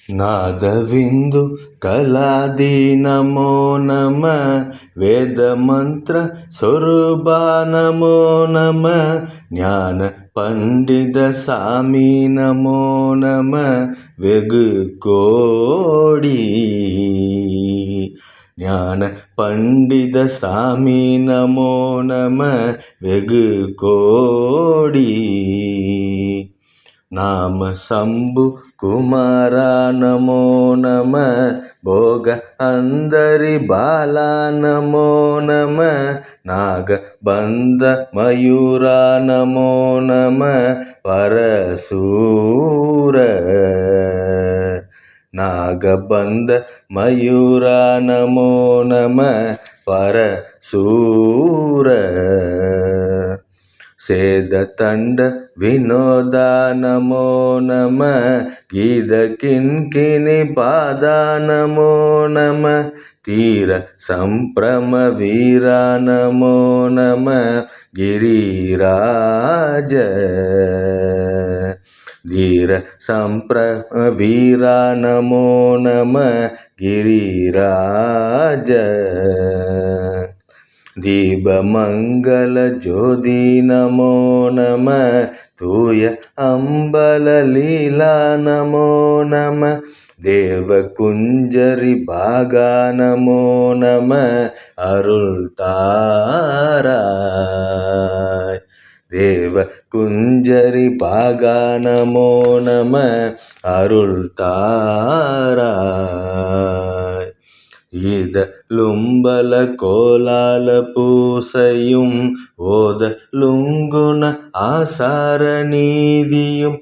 ನಾದವಿಂದು ಕಲಾದಿ ನಮೋ ನಮ ವೇದ ಮಂತ್ರ ಸ್ವರೂಪ ನಮೋ ನಮ ஞான பண்டித சாமி நமோ நம வெகு கோடி ஞான பண்டித சாமி நமோ நம வெகு கோடி நாம சம்பு குமாரா நமோ நம போக அந்தரி பாலா நமோ நம நாக பந்த மயூரா நமோ நம பரசூர நாகபந்த மயூரா நமோ நம பரசூர சேத தண்ட வினோத நமோ நம கீத கிண்கிணி பாத நமோ நம தீர சம்பிரம வீர நமோ நம ಗಿರಿರಾಜ ಧೀರ ಸಂಪ್ರಮ ವೀರ ನಮೋ ನಮ ಗಿರಿರಾಜ ದೀಪಮಂಗಲ ಜ್ಯೋತಿ ನಮೋ ನಮ ತೂಯ ಅಂಬಲ ಲೀಲಾ ನಮೋ ನಮ தேவ குஞ்சரி பாகா நமோ நம அருள் தாராய் தேவ குஞ்சரி பாகா நமோ நம அருள் தாராய் ஈத லும்பல கோலால பூசையும் ஓத லுங்குண ஆசார நீதியும்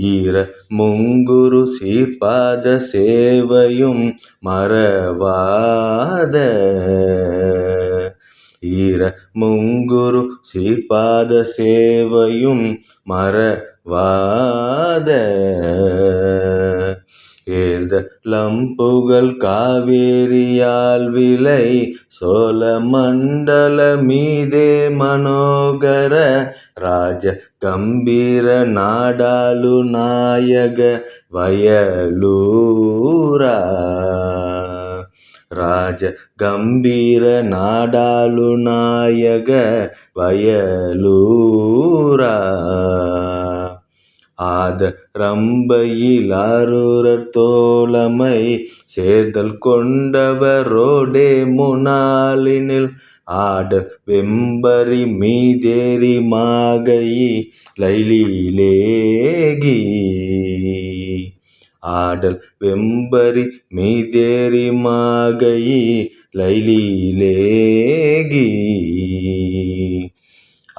ஈர முங்குரு சீர்பாத சேவையும் மறவாத ஈர முங்குரு சீர்பாத சேவையும் மறவாத ஏழ்த லம்புகள் காவேரியால் விளை சோழ மண்டல மீதே மனோகர ராஜ கம்பீர நாடாளு நாயக வயலூரா ராஜ கம்பீர நாடாளு நாயக வயலூரா ஆத ரம்பையில் அருரர் தோழமை சேர்தல் கொண்டவரோடே முனாலினில் ஆடர் வெம்பரி மீதேறி மாகையி லைலிலேகி ஆடல் வெம்பரி மீதேறி மாகையி லைலிலேகி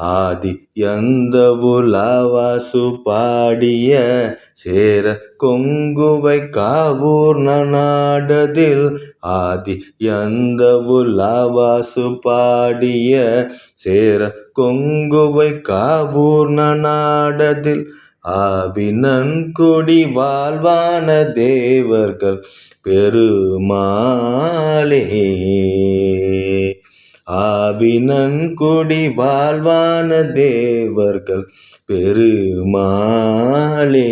ஆதி யந்தவுலாவாசு பாடிய சேர கொங்குவை காவூர் நாடதில் ஆதி யந்தவுலாவாசு பாடிய சேர கொங்குவை காவூர் நாடதில் ஆவினன்குடி வாழ்வான தேவர்கள் பெருமாளே ஆவினன்குடி வாழ்வான தேவர்கள் பெருமாளே.